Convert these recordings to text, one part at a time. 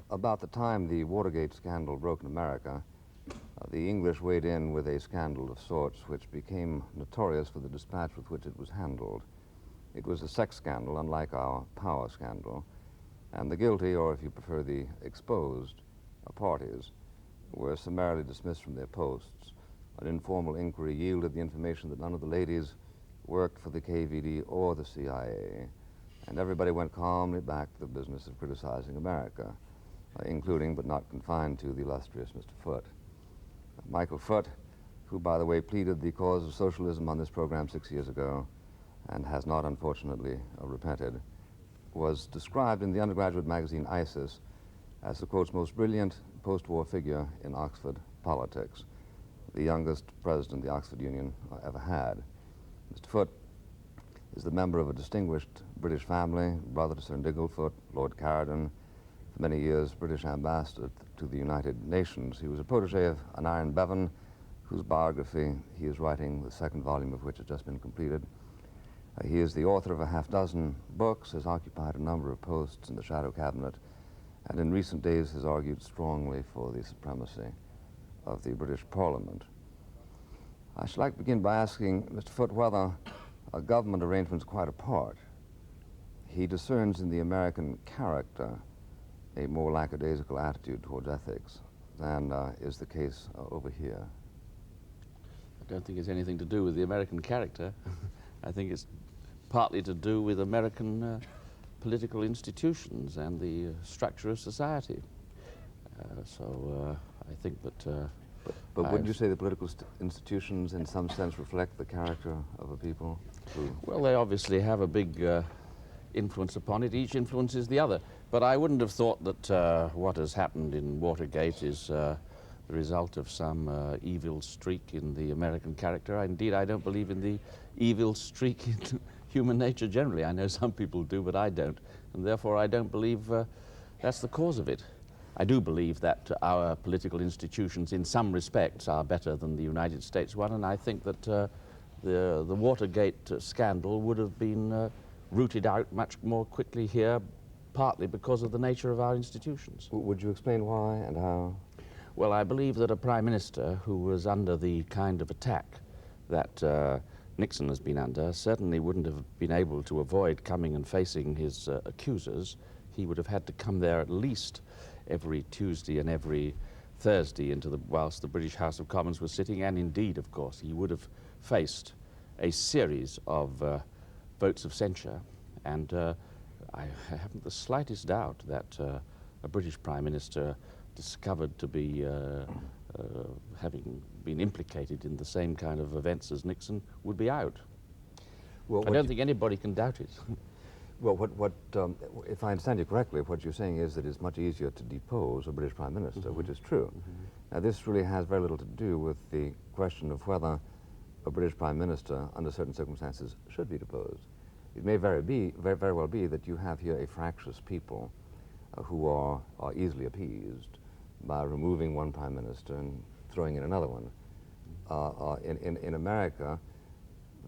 about the time the Watergate scandal broke in America, the English weighed in with a scandal of sorts which became notorious for the dispatch with which it was handled. It was a sex scandal, unlike our power scandal, and the guilty, or if you prefer the exposed, parties were summarily dismissed from their posts. An informal inquiry yielded the information that none of the ladies worked for the KVD or the CIA, and everybody went calmly back to the business of criticizing America, including but not confined to the illustrious Mr. Foote. Michael Foote, who, by the way, pleaded the cause of socialism on this program 6 years ago and has not, unfortunately, repented, was described in the undergraduate magazine ISIS as the, quote, most brilliant post-war figure in Oxford politics, the youngest president the Oxford Union ever had. Mr. Foote is the member of a distinguished British family, brother to Sir Diggle Foote, Lord Caradon, for many years British ambassador to the United Nations. He was a protege of Aneurin Bevan, whose biography he is writing, the second volume of which has just been completed. He is the author of a half-dozen books, has occupied a number of posts in the Shadow Cabinet, and in recent days has argued strongly for the supremacy of the British Parliament. I should like to begin by asking Mr. Foote whether government arrangements quite apart, he discerns in the American character a more lackadaisical attitude towards ethics than is the case over here. I don't think it's anything to do with the American character. I think it's partly to do with American political institutions and the structure of society. I think that... But wouldn't you say the political institutions in some sense reflect the character of a people? Well, they obviously have a big influence upon it. Each influences the other. But I wouldn't have thought that what has happened in Watergate is the result of some evil streak in the American character. Indeed, I don't believe in the evil streak in human nature generally. I know some people do, but I don't. And therefore, I don't believe that's the cause of it. I do believe that our political institutions in some respects are better than the United States one, and I think that the Watergate scandal would have been rooted out much more quickly here, partly because of the nature of our institutions. Would you explain why and how? Well, I believe that a Prime Minister who was under the kind of attack that Nixon has been under certainly wouldn't have been able to avoid coming and facing his accusers. He would have had to come there at least every Tuesday and every Thursday whilst the British House of Commons was sitting, and indeed, of course, he would have faced a series of votes of censure, and I haven't the slightest doubt that a British Prime Minister discovered to be having been implicated in the same kind of events as Nixon would be out. Well, I don't think anybody can doubt it. Well, if I understand you correctly, what you're saying is that it's much easier to depose a British Prime Minister, which is true. Now, this really has very little to do with the question of whether a British Prime Minister, under certain circumstances, should be deposed. It may very well be that you have here a fractious people who are easily appeased by removing one Prime Minister and throwing in another one. In America,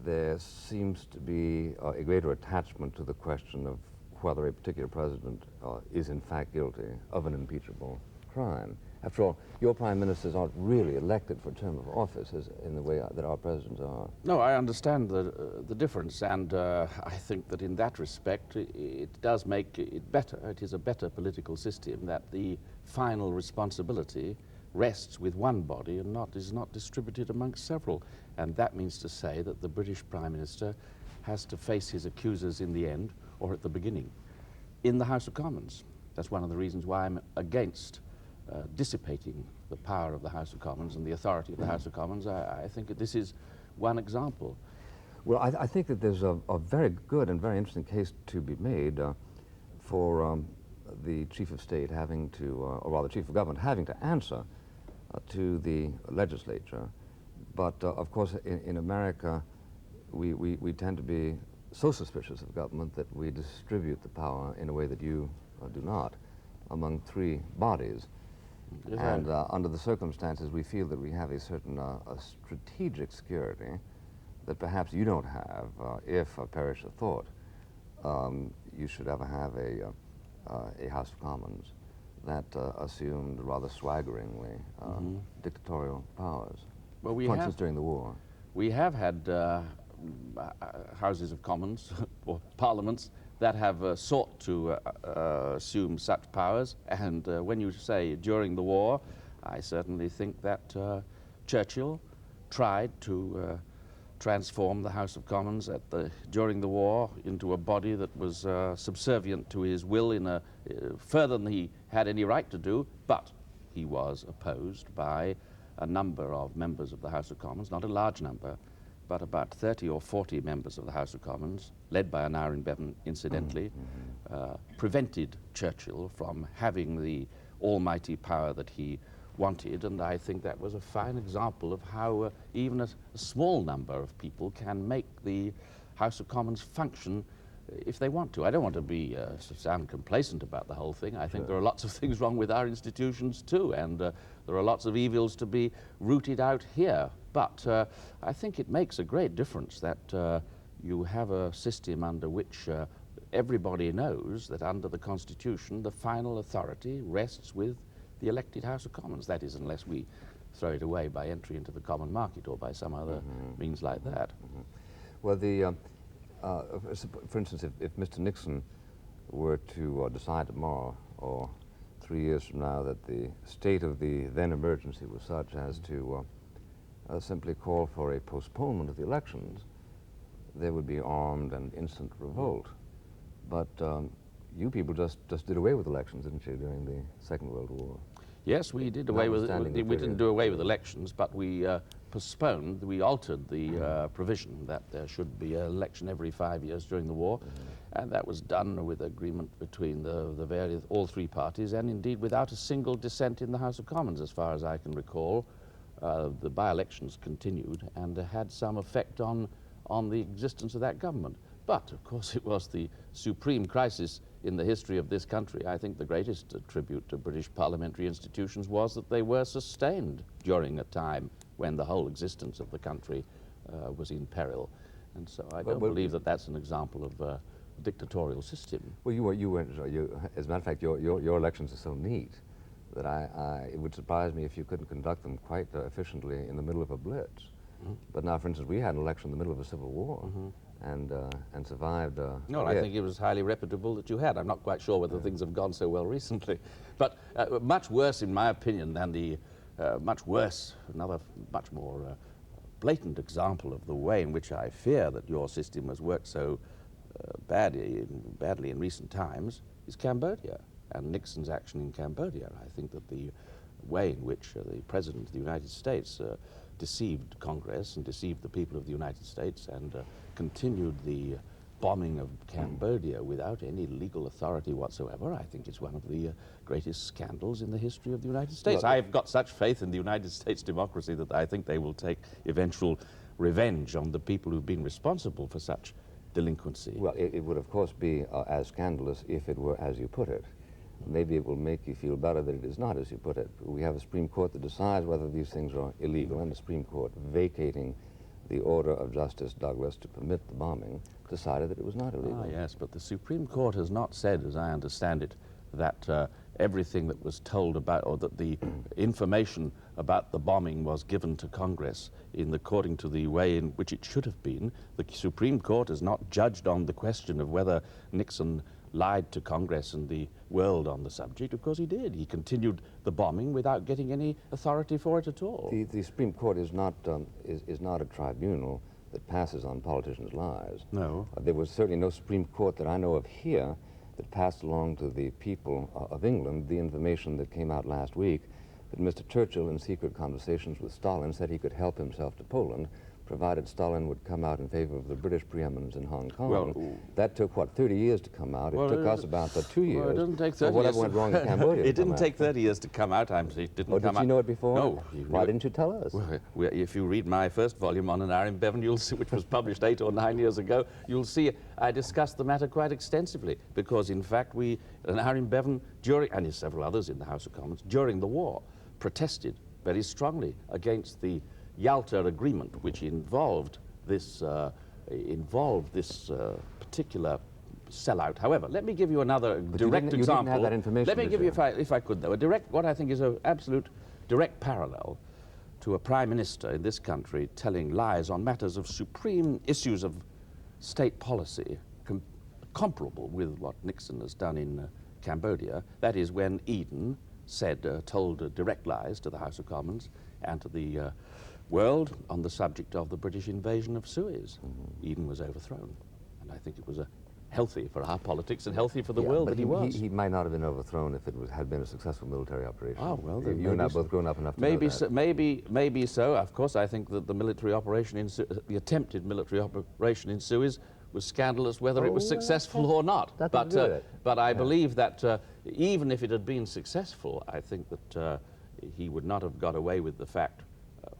there seems to be a greater attachment to the question of whether a particular president is in fact guilty of an impeachable crime. After all, your prime ministers aren't really elected for a term of office in the way that our presidents are. No, I understand the difference, and I think that in that respect it does make it better. It is a better political system that the final responsibility rests with one body and is not distributed amongst several. And that means to say that the British Prime Minister has to face his accusers in the end, or at the beginning, in the House of Commons. That's one of the reasons why I'm against dissipating the power of the House of Commons and the authority of the House of Commons. I think that this is one example. Well, I think that there's a very good and very interesting case to be made for the Chief of State having to, or rather Chief of Government having to answer to the legislature. But of course, in America, we tend to be so suspicious of government that we distribute the power in a way that you do not, among three bodies. And under the circumstances, we feel that we have a certain strategic security that perhaps you don't have if, perish the thought, you should ever have a House of Commons that assumed rather swaggeringly dictatorial powers. Well, For instance, during the war. We have had Houses of Commons or parliaments that have sought to assume such powers, and when you say during the war, I certainly think that Churchill tried to transform the House of Commons during the war into a body that was subservient to his will in further than he had any right to do, but he was opposed by a number of members of the House of Commons, not a large number, but about 30 or 40 members of the House of Commons, led by Aneurin Bevan, incidentally, prevented Churchill from having the almighty power that he wanted, and I think that was a fine example of how even a small number of people can make the House of Commons function if they want to. I don't want to sound complacent about the whole thing. I think there are lots of things wrong with our institutions too, and there are lots of evils to be rooted out here. But I think it makes a great difference that you have a system under which everybody knows that under the Constitution the final authority rests with the elected House of Commons. That is, unless we throw it away by entry into the common market or by some other means like that. Well, for instance, if Mr. Nixon were to decide tomorrow or 3 years from now that the state of the then emergency was such as to simply call for a postponement of the elections, there would be armed and instant revolt. But you people just did away with elections, didn't you, during the Second World War? Yes, we did away with it. We didn't do away with elections, but we postponed, we altered the provision that there should be an election every 5 years during the war, and that was done with agreement between all three parties, and indeed without a single dissent in the House of Commons, as far as I can recall. The by-elections continued and had some effect on the existence of that government. But, of course, it was the supreme crisis in the history of this country. I think the greatest tribute to British parliamentary institutions was that they were sustained during a time when the whole existence of the country was in peril. And so I don't believe that that's an example of a dictatorial system. Well, as a matter of fact, your elections are so neat that it would surprise me if you couldn't conduct them quite efficiently in the middle of a blitz. But now, for instance, we had an election in the middle of a civil war. And survived. No, I think it was highly reputable that you had. I'm not quite sure whether things have gone so well recently. But much worse, in my opinion, than another much more blatant example of the way in which I fear that your system has worked so badly in recent times is Cambodia and Nixon's action in Cambodia. I think that the way in which the President of the United States deceived Congress and deceived the people of the United States and continued the bombing of Cambodia without any legal authority whatsoever, I think it's one of the greatest scandals in the history of the United States. Well, I've got such faith in the United States democracy that I think they will take eventual revenge on the people who've been responsible for such delinquency. Well, it would, of course, be as scandalous if it were as you put it. Maybe it will make you feel better that it is not as you put it. We have a Supreme Court that decides whether these things are illegal, and the Supreme Court, vacating the order of Justice Douglas to permit the bombing, decided that it was not illegal. Ah, yes, but the Supreme Court has not said, as I understand it, that everything that was told about, or that the information about the bombing was given to Congress according to the way in which it should have been. The Supreme Court has not judged on the question of whether Nixon lied to Congress and the world on the subject. Of course he did. He continued the bombing without getting any authority for it at all. The Supreme Court is not a tribunal that passes on politicians' lives. No. There was certainly no Supreme Court that I know of here that passed along to the people of England the information that came out last week that Mr. Churchill, in secret conversations with Stalin, said he could help himself to Poland, provided Stalin would come out in favor of the British preeminence in Hong Kong. Well, that took, 30 years to come out? It took us about 2 years. Well, it didn't take 30 years. Whatever went wrong in Cambodia. It didn't take 30 years to come out. It didn't come did you know it before? No. Why didn't you tell us? Well, if you read my first volume on Aneurin Bevan, you'll see, which was published 8 or 9 years ago, you'll see I discussed the matter quite extensively, because in fact Aneurin Bevan, and several others in the House of Commons, during the war, protested very strongly against the Yalta Agreement, which involved this particular sellout. However, let me give you another But direct you example. didn't have that information, Let me did give you, you? if I could, though, what I think is an absolute direct parallel to a prime minister in this country telling lies on matters of supreme issues of state policy, comparable with what Nixon has done in Cambodia. That is when Eden told direct lies to the House of Commons and to the world on the subject of the British invasion of Suez. Eden was overthrown, and I think it was healthy for our politics and healthy for the world but that he was. He might not have been overthrown if it had been a successful military operation. Oh, well, then you and I both grown up enough to know that. Maybe so. Of course, I think that the military operation the attempted military operation in Suez was scandalous, whether it was successful or not. But I believe that even if it had been successful, I think that he would not have got away with the fact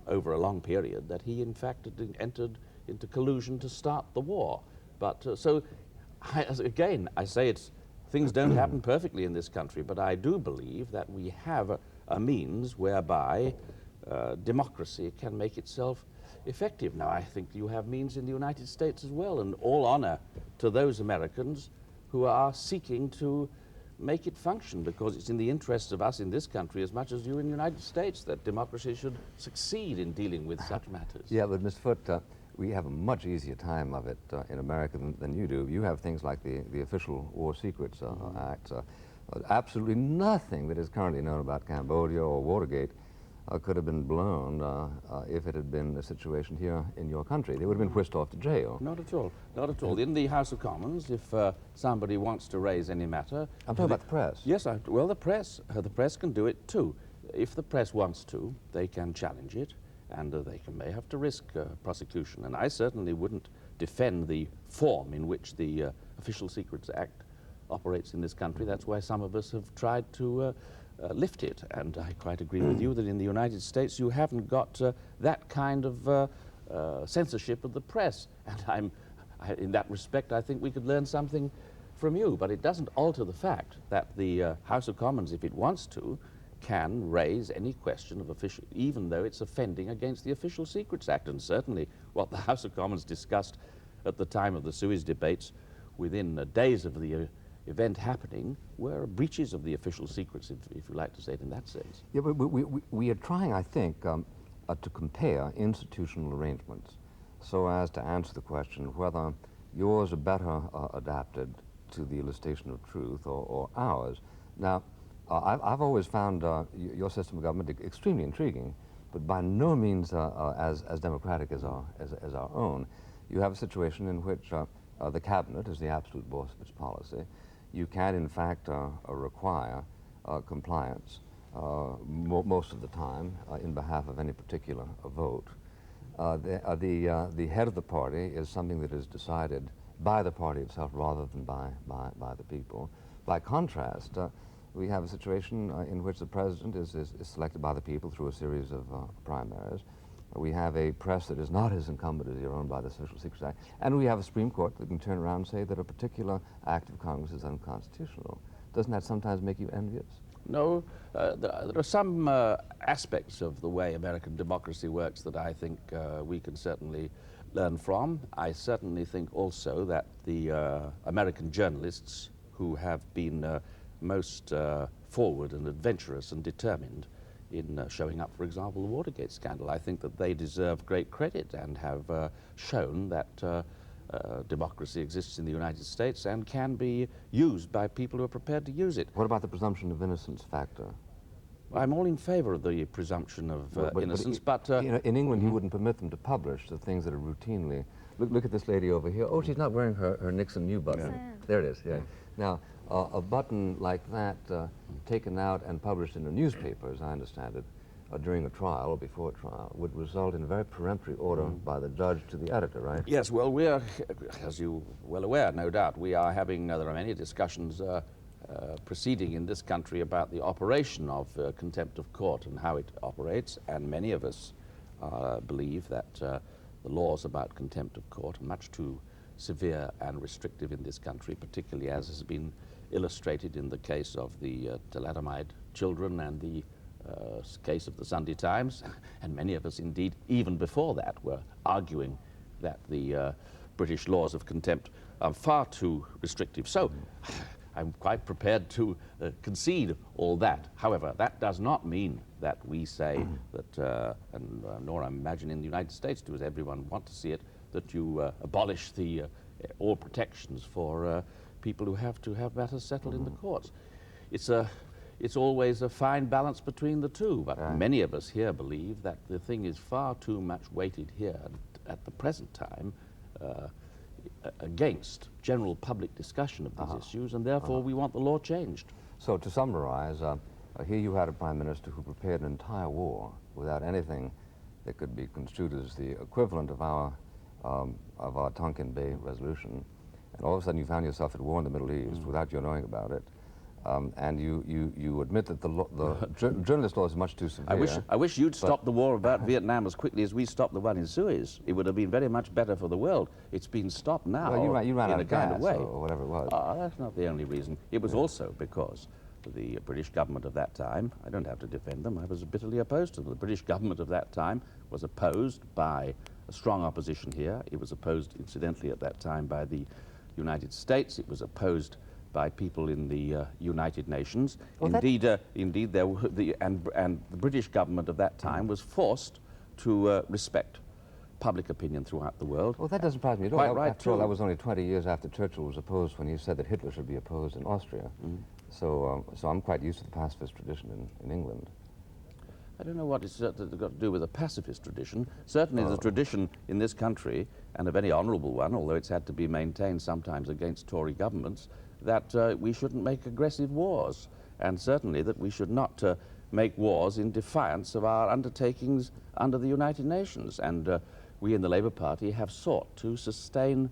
over a long period that he, in fact, had entered into collusion to start the war. But again, I say things don't happen perfectly in this country, but I do believe that we have a means whereby democracy can make itself effective. Now, I think you have means in the United States as well, and all honor to those Americans who are seeking to make it function, because it's in the interests of us in this country as much as you in the United States that democracy should succeed in dealing with such matters. Yeah, but Mr. Foote, we have a much easier time of it in America than you do. You have things like the Official War Secrets Act. Absolutely nothing that is currently known about Cambodia or Watergate could have been blown if it had been a situation here in your country. They would have been whisked off to jail. Not at all. Not at all. In the House of Commons, if somebody wants to raise any matter... I'm talking about the press. Yes, well, the press can do it too. If the press wants to, they can challenge it, and may have to risk prosecution. And I certainly wouldn't defend the form in which the Official Secrets Act operates in this country. That's why some of us have tried to lift it. And I quite agree with you that in the United States you haven't got that kind of censorship of the press. And in that respect, I think we could learn something from you. But it doesn't alter the fact that the House of Commons, if it wants to, can raise any question of official, even though it's offending against the Official Secrets Act. And certainly what the House of Commons discussed at the time of the Suez debates within days of the event happening were breaches of the official secrets, if you like to say it in that sense. Yeah, but we are trying, I think, to compare institutional arrangements so as to answer the question whether yours are better adapted to the elicitation of truth or ours. Now, I've always found your system of government extremely intriguing, but by no means as democratic as our own. You have a situation in which the cabinet is the absolute boss of its policy. You can, in fact, require compliance most of the time in behalf of any particular vote. The head of the party is something that is decided by the party itself rather than by the people. By contrast, we have a situation in which the president is selected by the people through a series of primaries. We have a press that is not as incumbent as your own by the Official Secrets Act. And we have a Supreme Court that can turn around and say that a particular act of Congress is unconstitutional. Doesn't that sometimes make you envious? No, there are some aspects of the way American democracy works that I think we can certainly learn from. I certainly think also that the American journalists who have been most forward and adventurous and determined in showing up, for example, the Watergate scandal, I think that they deserve great credit and have shown that democracy exists in the United States and can be used by people who are prepared to use it. What about the presumption of innocence factor? I'm all in favor of the presumption of innocence, but... you know, in England, you wouldn't permit them to publish the things that are routinely... Look at this lady over here. Oh, she's not wearing her Nixon new button. Yeah. There it is, yeah. Now, a button like that taken out and published in a newspaper, as I understand it, during a trial or before a trial, would result in a very peremptory order by the judge to the editor, right? Yes, well, we are, as you're well aware, no doubt, we are having, there are many discussions proceeding in this country about the operation of contempt of court and how it operates, and many of us believe that the laws about contempt of court are much too severe and restrictive in this country, particularly as has been illustrated in the case of the thalidomide children and the case of the Sunday Times. And many of us, indeed, even before that, were arguing that the British laws of contempt are far too restrictive. So I'm quite prepared to concede all that. However, that does not mean that we say that, nor I imagine in the United States, does everyone want to see it, that you abolish the all protections for people who have to have matters settled in the courts. It's always a fine balance between the two, but many of us here believe that the thing is far too much weighted here at the present time against general public discussion of these issues, and therefore we want the law changed. So to summarize, here you had a prime minister who prepared an entire war without anything that could be construed as the equivalent of our Tonkin Bay resolution, and all of a sudden you found yourself at war in the Middle East without you knowing about it. And you admit that the journalist law is much too severe. I wish you'd stopped the war about Vietnam as quickly as we stopped the one in Suez. It would have been very much better for the world. It's been stopped now. Well, you ran out in of a kind gas of way. or whatever it was. That's not the only reason. It was also because the British government of that time, I don't have to defend them, I was bitterly opposed to them. The British government of that time was opposed by a strong opposition here. It was opposed, incidentally, at that time by the United States. It was opposed by people in the United Nations. Well, indeed, there were and the British government of that time was forced to respect public opinion throughout the world. Well, that doesn't surprise me at all. Quite right, After all, that was only 20 years after Churchill was opposed when he said that Hitler should be opposed in Austria. So I'm quite used to the pacifist tradition in England. I don't know what it's got to do with a pacifist tradition. Certainly the tradition in this country, and a very honourable one, although it's had to be maintained sometimes against Tory governments, that we shouldn't make aggressive wars, and certainly that we should not make wars in defiance of our undertakings under the United Nations. And we in the Labour Party have sought to sustain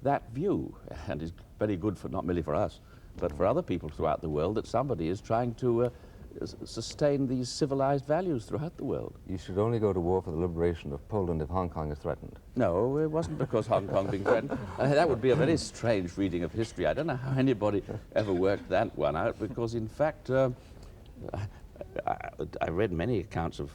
that view, and it's very good for not merely for us, but for other people throughout the world, that somebody is trying to sustain these civilized values throughout the world. You should only go to war for the liberation of Poland if Hong Kong is threatened. No, it wasn't because Hong Kong being threatened. That would be a very strange reading of history. I don't know how anybody ever worked that one out, because in fact I read many accounts of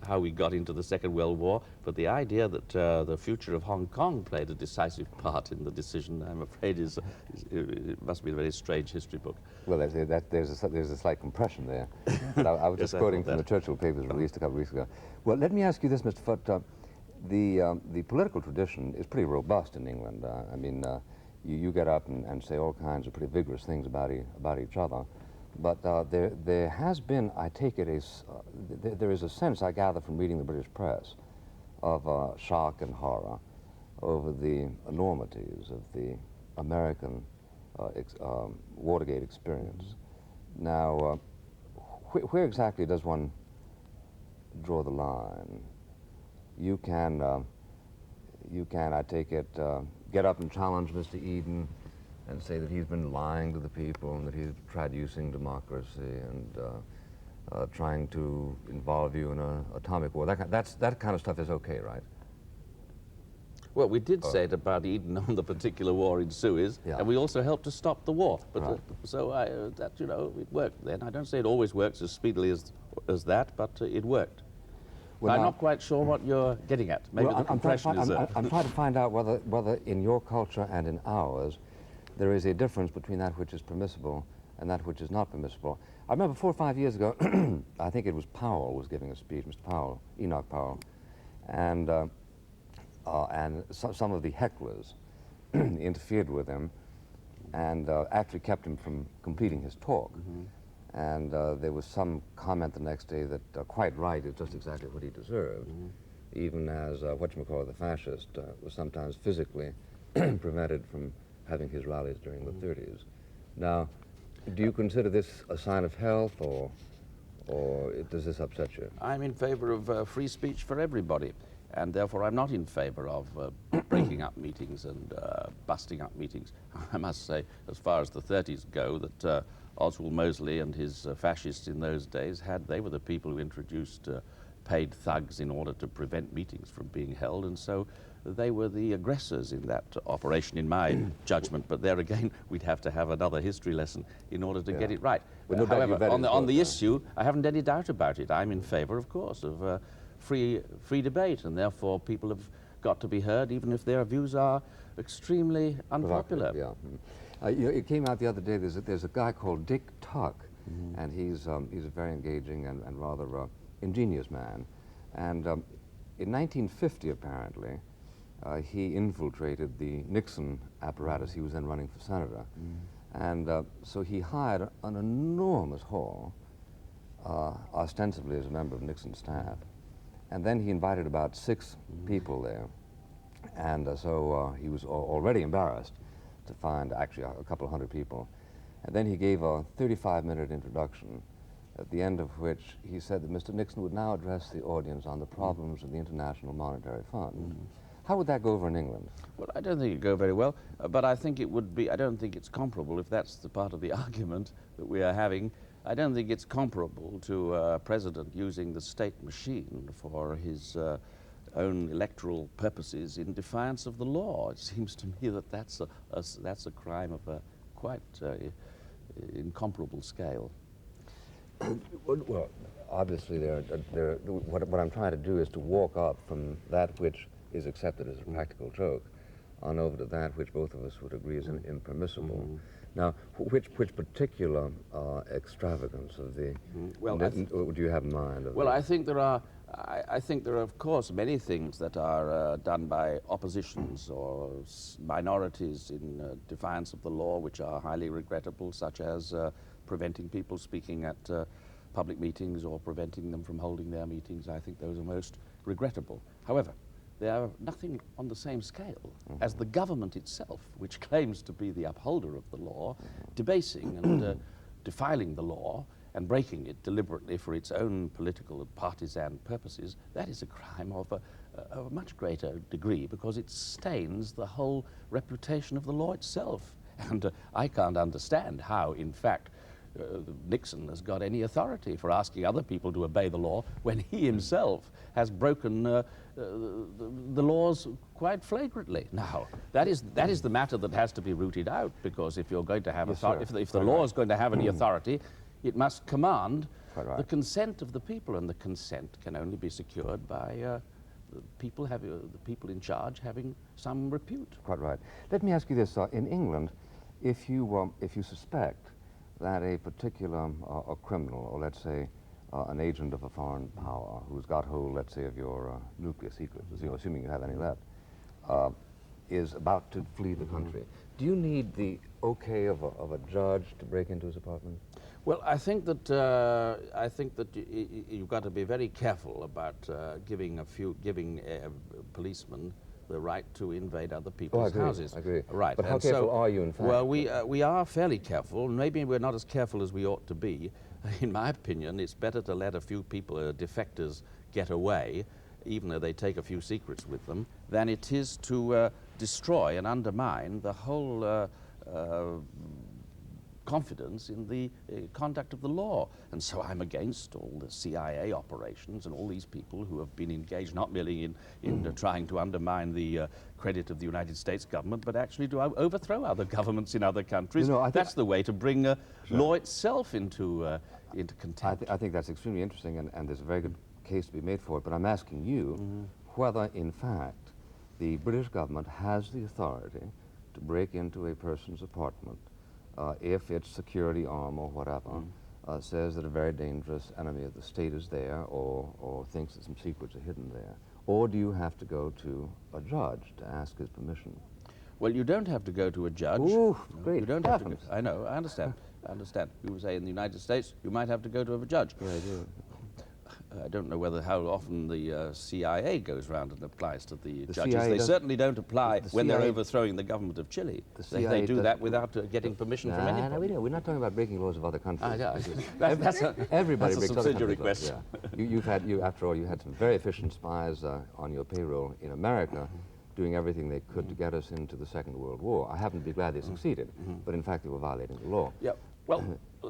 how we got into the Second World War, but the idea that the future of Hong Kong played a decisive part in the decision, I'm afraid, it must be a very strange history book. Well, there's a slight compression there. But I was just quoting from the Churchill papers released a couple of weeks ago. Well, let me ask you this, Mr. Foote. The political tradition is pretty robust in England. I mean, you get up and say all kinds of pretty vigorous things about each other. But there has been, I take it, there is a sense, I gather from reading the British press, of shock and horror over the enormities of the American Watergate experience. Now, where exactly does one draw the line? You can, I take it, get up and challenge Mr. Eden and say that he's been lying to the people and that he's traducing democracy and trying to involve you in an atomic war. That kind of stuff is okay, right? Well, we did say it about Eden on the particular war in Suez, and we also helped to stop the war. But so that, you know, it worked then. I don't say it always works as speedily as that, but it worked. Well, I'm not quite sure what you're getting at. Maybe the compression is... I'm trying to find out whether in your culture and in ours there is a difference between that which is permissible and that which is not permissible. I remember 4 or 5 years ago, I think it was Powell was giving a speech, Mr. Powell, Enoch Powell, and some of the hecklers interfered with him and actually kept him from completing his talk. And there was some comment the next day that quite right is just exactly what he deserved, even as whatchamacallit, the fascist, was sometimes physically prevented from having his rallies during the 30s. Now, do you consider this a sign of health, or does this upset you? I'm in favor of free speech for everybody, and therefore I'm not in favor of breaking up meetings and busting up meetings. I must say, as far as the 30s go, that Oswald Mosley and his fascists in those days they were the people who introduced paid thugs in order to prevent meetings from being held, and so they were the aggressors in that operation, in my judgment. But there again, we'd have to have another history lesson in order to get it right. However, on the issue, I haven't any doubt about it. I'm in favor, of course, of free debate, and therefore people have got to be heard, even if their views are extremely unpopular. Yeah. It came out the other day. There's a guy called Dick Tuck, and he's a very engaging and rather ingenious man. And in 1950, apparently, he infiltrated the Nixon apparatus. He was then running for senator. And so he hired an enormous hall, ostensibly as a member of Nixon's staff. And then he invited about 6 people there. And so he was already embarrassed to find actually a couple of hundred people. And then he gave a 35-minute introduction, at the end of which he said that Mr. Nixon would now address the audience on the problems of the International Monetary Fund. How would that go over in England? Well, I don't think it'd go very well, but I think it would be, I don't think it's comparable, if that's the part of the argument that we are having. I don't think it's comparable to a president using the state machine for his own electoral purposes in defiance of the law. It seems to me that that's a crime of a quite incomparable scale. Well, obviously, what I'm trying to do is to walk up from that which is accepted as a practical joke on over to that which both of us would agree is impermissible. Now, which particular extravagance of the do you have in mind? Well, I think there are, of course, many things that are done by oppositions or minorities in defiance of the law which are highly regrettable, such as preventing people speaking at public meetings or preventing them from holding their meetings. I think those are most regrettable. However, they are nothing on the same scale as the government itself, which claims to be the upholder of the law, debasing and defiling the law and breaking it deliberately for its own political and partisan purposes. That is a crime of a much greater degree because it stains the whole reputation of the law itself. And I can't understand how, in fact, Nixon has got any authority for asking other people to obey the law when he himself has broken the laws quite flagrantly. Now, that is the matter that has to be rooted out, because if you're going to have authority, if the law is going to have any authority, it must command the consent of the people, and the consent can only be secured by the people in charge having some repute. Quite right. Let me ask you this: in England, if you suspect that a particular a criminal, or let's say an agent of a foreign power who's got hold, let's say, of your nuclear secrets, assuming you have any left, is about to flee the country, do you need the okay of a judge to break into his apartment? Well, I think that you've got to be very careful about giving policemen the right to invade other people's houses. I agree. Right. But how careful are you, in fact? Well, we are fairly careful. Maybe we're not as careful as we ought to be. In my opinion, it's better to let a few people, defectors, get away, even though they take a few secrets with them, than it is to destroy and undermine the whole confidence in the conduct of the law. And so I'm against all the CIA operations and all these people who have been engaged not merely in trying to undermine the credit of the United States government, but actually to overthrow other governments in other countries. That's the way to bring law itself into contempt. I think that's extremely interesting, and there's a very good case to be made for it, but I'm asking you whether, in fact, the British government has the authority to break into a person's apartment if its security arm or whatever says that a very dangerous enemy of the state is there, or thinks that some secrets are hidden there. Or do you have to go to a judge to ask his permission? Well, you don't have to go to a judge. Ooh, great. You don't have to go. I know, I understand. I understand. You would say in the United States, you might have to go to a judge. Yeah, I do. I don't know how often the CIA goes around and applies to the judges. CIA they certainly don't apply when they're overthrowing the government of Chile. They do that without getting permission from anybody. No, we're not talking about breaking laws of other countries. That's Everybody breaks a subsidiary question. Yeah. After all, you had some very efficient spies on your payroll in America, doing everything they could to get us into the Second World War. I happen to be glad they succeeded, but in fact they were violating the law. Yeah. Well,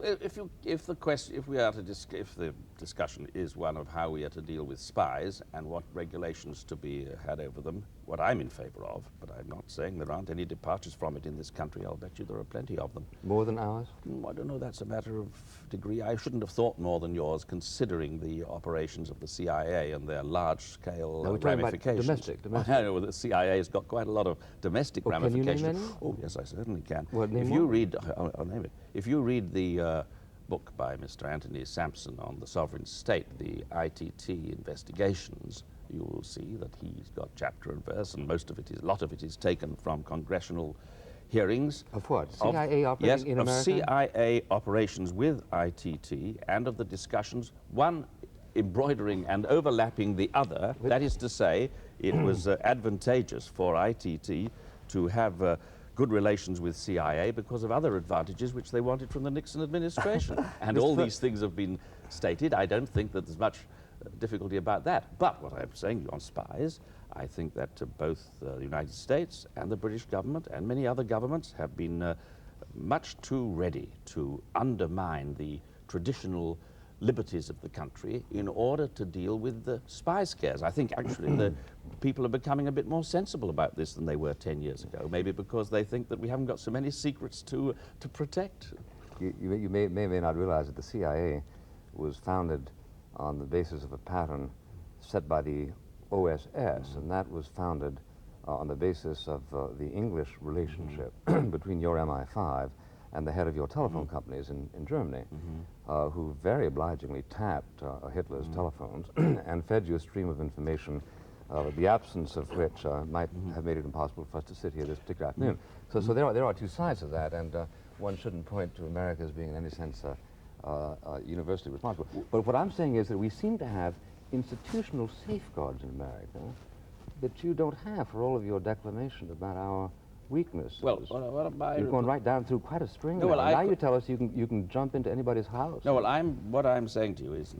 if the discussion is one of how we are to deal with spies and what regulations to be had over them, what I'm in favor of, but I'm not saying there aren't any departures from it in this country. I'll bet you there are plenty of them. More than ours? I don't know. That's a matter of degree. I shouldn't have thought more than yours, considering the operations of the CIA and their large-scale ramifications. Domestic. I know the CIA has got quite a lot of domestic ramifications. Can you name any? Oh, yes, I certainly can. Well, if you read, I'll name it. If you read the book by Mr. Anthony Sampson on the sovereign state, the ITT investigations, you will see that he's got chapter and verse, and a lot of it is taken from congressional hearings. Of what? CIA operating in America? Yes, of CIA operations with ITT, and of the discussions, one embroidering and overlapping the other. That is to say, it was advantageous for ITT to have good relations with CIA because of other advantages which they wanted from the Nixon administration. And all these things have been stated. I don't think that there's much difficulty about that. But what I'm saying on spies, I think that both the United States and the British government and many other governments have been much too ready to undermine the traditional liberties of the country in order to deal with the spy scares. I think actually the people are becoming a bit more sensible about this than they were 10 years ago, maybe because they think that we haven't got so many secrets to protect. You may not realize that the CIA was founded on the basis of a pattern set by the OSS, and that was founded on the basis of the English relationship between your MI5 and the head of your telephone companies in Germany, who very obligingly tapped Hitler's telephones and fed you a stream of information, the absence of which might have made it impossible for us to sit here this particular afternoon. So there are two sides of that, and one shouldn't point to America as being in any sense universally responsible. But what I'm saying is that we seem to have institutional safeguards in America that you don't have for all of your declamation about our weakness. Well, what about you're going right down through quite a string. No, now you tell us you can jump into anybody's house. No, well, what I'm saying to you is,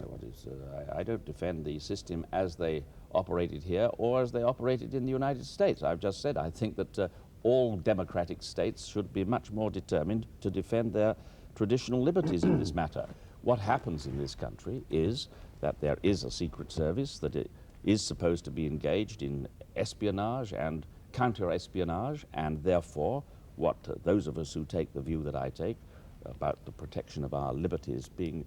I don't defend the system as they operated here or as they operated in the United States. I've just said I think that all democratic states should be much more determined to defend their traditional liberties in this matter. What happens in this country is that there is a secret service that it is supposed to be engaged in espionage and counter-espionage, and therefore what those of us who take the view that I take about the protection of our liberties being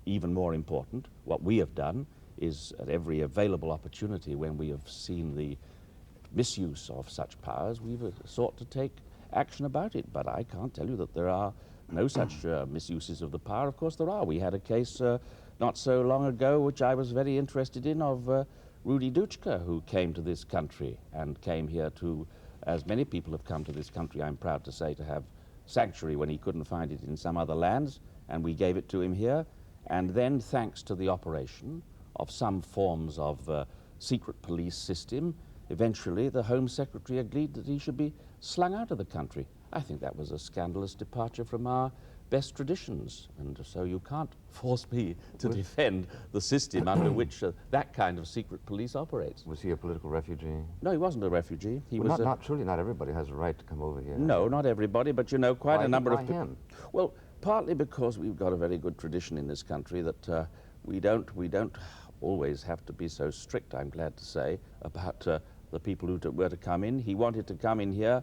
even more important, what we have done is at every available opportunity when we have seen the misuse of such powers, we've sought to take action about it. But I can't tell you that there are no such misuses of the power. Of course there are. We had a case not so long ago which I was very interested in of Rudy Duchka, who came to this country and came here to, as many people have come to this country, I'm proud to say, to have sanctuary when he couldn't find it in some other lands, and we gave it to him here. And then, thanks to the operation of some forms of secret police system, eventually the Home Secretary agreed that he should be slung out of the country. I think that was a scandalous departure from our best traditions, and so you can't force me to defend the system under which that kind of secret police operates. Was he a political refugee? No, he wasn't a refugee. He was surely not everybody has a right to come over here. No, not everybody, but you know, quite a number of people. Him? Well, partly because we've got a very good tradition in this country that we don't always have to be so strict, I'm glad to say, about the people who were to come in. He wanted to come in here.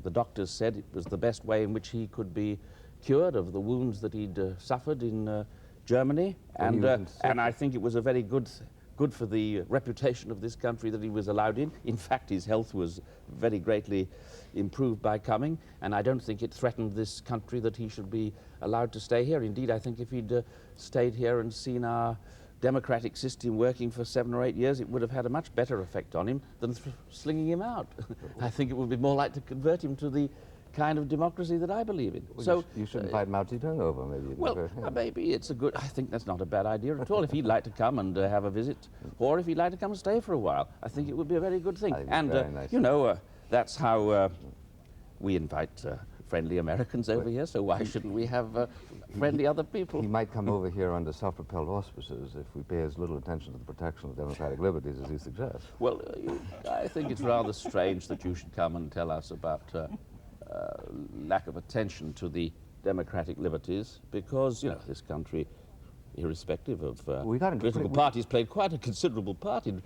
The doctors said it was the best way in which he could be cured of the wounds that he'd suffered in Germany, and I think it was a very good for the reputation of this country that he was allowed in. In fact, his health was very greatly improved by coming, and I don't think it threatened this country that he should be allowed to stay here. Indeed, I think if he'd stayed here and seen our democratic system working for 7 or 8 years, it would have had a much better effect on him than slinging him out. I think it would be more like to convert him to the kind of democracy that I believe in. Well, so you should invite Mao Zedong over, maybe. Well, maybe it's a good. I think that's not a bad idea at all. If he'd like to come and have a visit, or if he'd like to come and stay for a while, I think it would be a very good thing. And nice. you know, that's how we invite friendly Americans over here. So why shouldn't we have friendly other people? He might come over here under self-propelled auspices if we pay as little attention to the protection of democratic liberties as he suggests. Well, I think it's rather strange that you should come and tell us about lack of attention to the democratic liberties because, you know, this country, irrespective of political we parties, played quite a considerable part in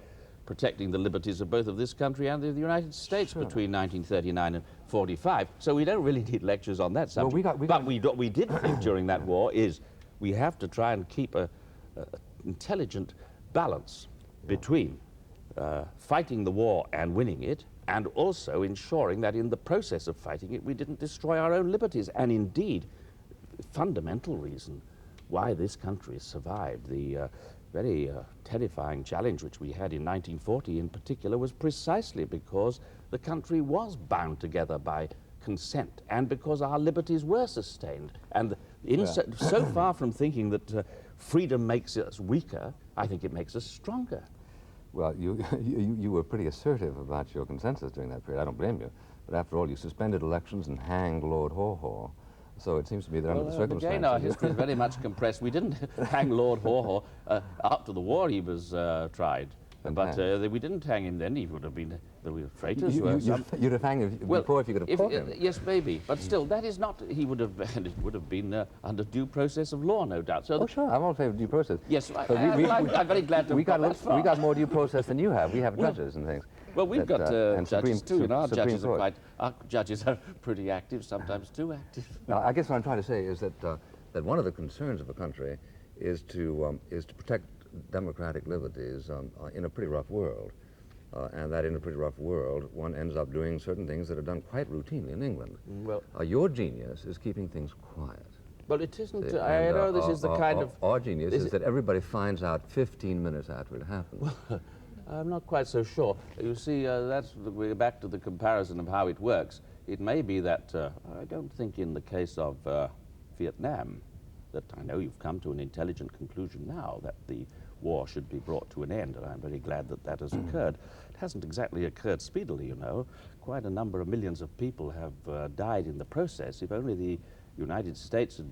protecting the liberties of both of this country and of the United States between 1939 and 45. So we don't really need lectures on that subject. But what we did think during that war is we have to try and keep a intelligent balance between fighting the war and winning it, and also ensuring that in the process of fighting it we didn't destroy our own liberties. And indeed, the fundamental reason why this country survived the very terrifying challenge which we had in 1940 in particular was precisely because the country was bound together by consent and because our liberties were sustained. And so far from thinking that freedom makes us weaker, I think it makes us stronger. Well, you were pretty assertive about your consensus during that period. I don't blame you. But after all, you suspended elections and hanged Lord Haw-Haw. So it seems to me that under the circumstances... Again, our history is very much compressed. We didn't hang Lord Haw-Haw. After the war, he was tried. But we didn't hang him then. He would have been... There were traitors. You'd have hanged him before if you could have caught him. Yes, maybe. But still, that is not... He would have... And it would have been under due process of law, no doubt. So sure. I'm all in favor of due process. Yes, I'm very glad to have got that far. We got more due process than you have. We have judges and things. Well, we've got judges too, and our judges are pretty active, sometimes too active. Now, I guess what I'm trying to say is that that one of the concerns of a country is to protect democratic liberties in a pretty rough world, and that in a pretty rough world, one ends up doing certain things that are done quite routinely in England. Well, your genius is keeping things quiet. But it isn't. I know this is the kind of... Our genius is that everybody finds out 15 minutes after it happens. Well, I'm not quite so sure. You see, we're back to the comparison of how it works. It may be that I don't think in the case of Vietnam that I know you've come to an intelligent conclusion now that the war should be brought to an end, and I'm very glad that that has occurred. It hasn't exactly occurred speedily, you know. Quite a number of millions of people have died in the process. If only the United States and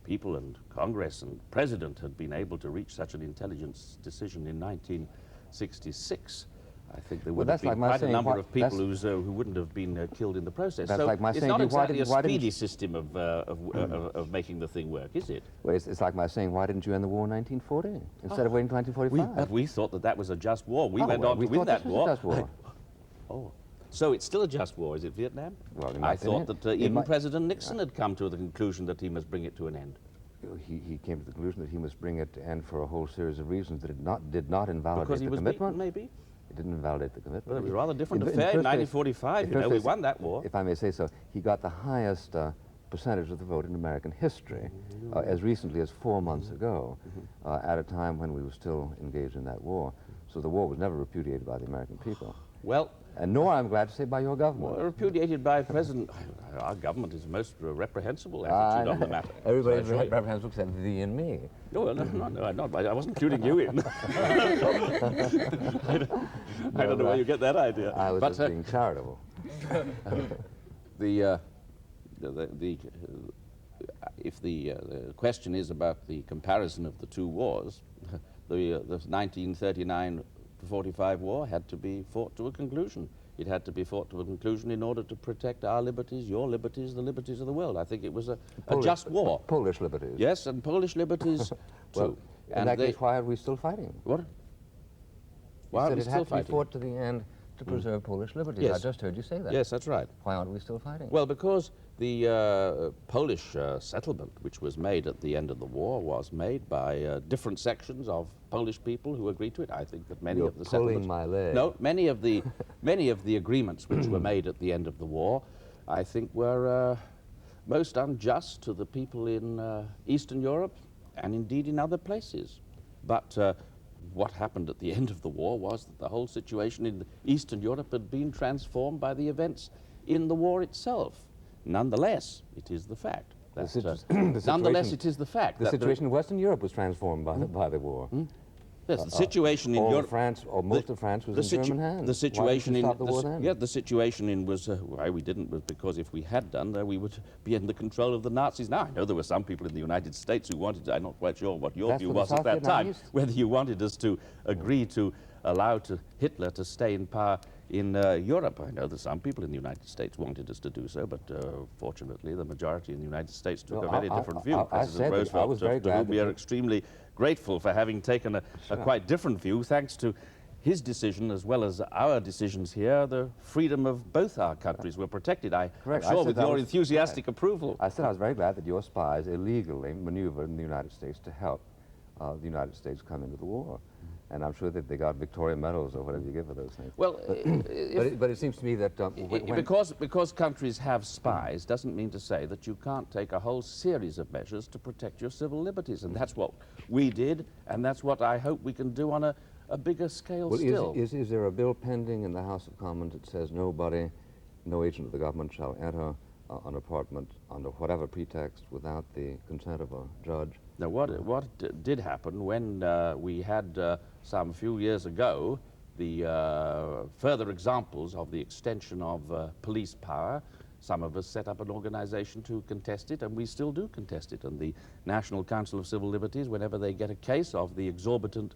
people and Congress and President had been able to reach such an intelligent decision in 1966, I think there would have been quite a number of people who wouldn't have been killed in the process. That's so like my it's saying, not exactly a speedy system of making the thing work, is it? Well, it's like my saying, why didn't you end the war in 1940 instead of waiting until 1945? We thought that that was a just war. We went on to win that war. Just war. So it's still a just war, is it, Vietnam? Well, I thought that even President Nixon had come to the conclusion that he must bring it to an end. He came to the conclusion that he must bring it to end for a whole series of reasons that did not invalidate because he was commitment. Beaten, maybe? It didn't invalidate the commitment. Well, it was a rather different affair in 1945. You know, we won that war. If I may say so, he got the highest percentage of the vote in American history as recently as 4 months ago, at a time when we were still engaged in that war. So the war was never repudiated by the American people. Well, and nor, I'm glad to say, by your government. Well, repudiated by President... Our government is most reprehensible attitude on the matter. Everybody's reprehensible except thee and me. No, I wasn't including you in. I don't know where you get that idea. I was just being charitable. If the question is about the comparison of the two wars, the 1939 45 war had to be fought to a conclusion. It had to be fought to a conclusion in order to protect our liberties, your liberties, the liberties of the world. I think it was a just war. Polish liberties. Yes, and Polish liberties well, too. In that case, why are we still fighting? What? Why are we still fighting? It had to be fought to the end to preserve Polish liberties. Yes. I just heard you say that. Yes, that's right. Why aren't we still fighting? Well, because the Polish settlement, which was made at the end of the war, was made by different sections of Polish people who agreed to it. I think that many of the settlements... my leg. No, many of the agreements which were made at the end of the war, I think were most unjust to the people in Eastern Europe and indeed in other places. But what happened at the end of the war was that the whole situation in Eastern Europe had been transformed by the events in the war itself. Nonetheless, it is the fact. Nonetheless, it is the fact. The situation in Western Europe was transformed by the war. Yes, the situation in Europe... France, or most of France was in German hands. The situation in... the situation in was... why we didn't was because if we had done, we would be in the control of the Nazis. Now, I know there were some people in the United States who wanted... I'm not quite sure what your view was at that time, whether you wanted us to agree to allow Hitler to stay in power in Europe. I know that some people in the United States wanted us to do so, but fortunately the majority in the United States took a very different view. President Roosevelt, to whom we are extremely grateful for having taken a quite different view, thanks to his decision as well as our decisions here. The freedom of both our countries were protected. I'm sure with your enthusiastic approval. I said I was very glad that your spies illegally maneuvered in the United States to help the United States come into the war. And I'm sure that they got Victoria medals or whatever you give for those things. Well, but it seems to me that because countries have spies doesn't mean to say that you can't take a whole series of measures to protect your civil liberties, and that's what we did, and that's what I hope we can do on a bigger scale still. Is there a bill pending in the House of Commons that says nobody, no agent of the government shall enter an apartment under whatever pretext without the consent of a judge? Now, what did happen when we had some few years ago the further examples of the extension of police power, some of us set up an organization to contest it, and we still do contest it. And the National Council of Civil Liberties, whenever they get a case of the exorbitant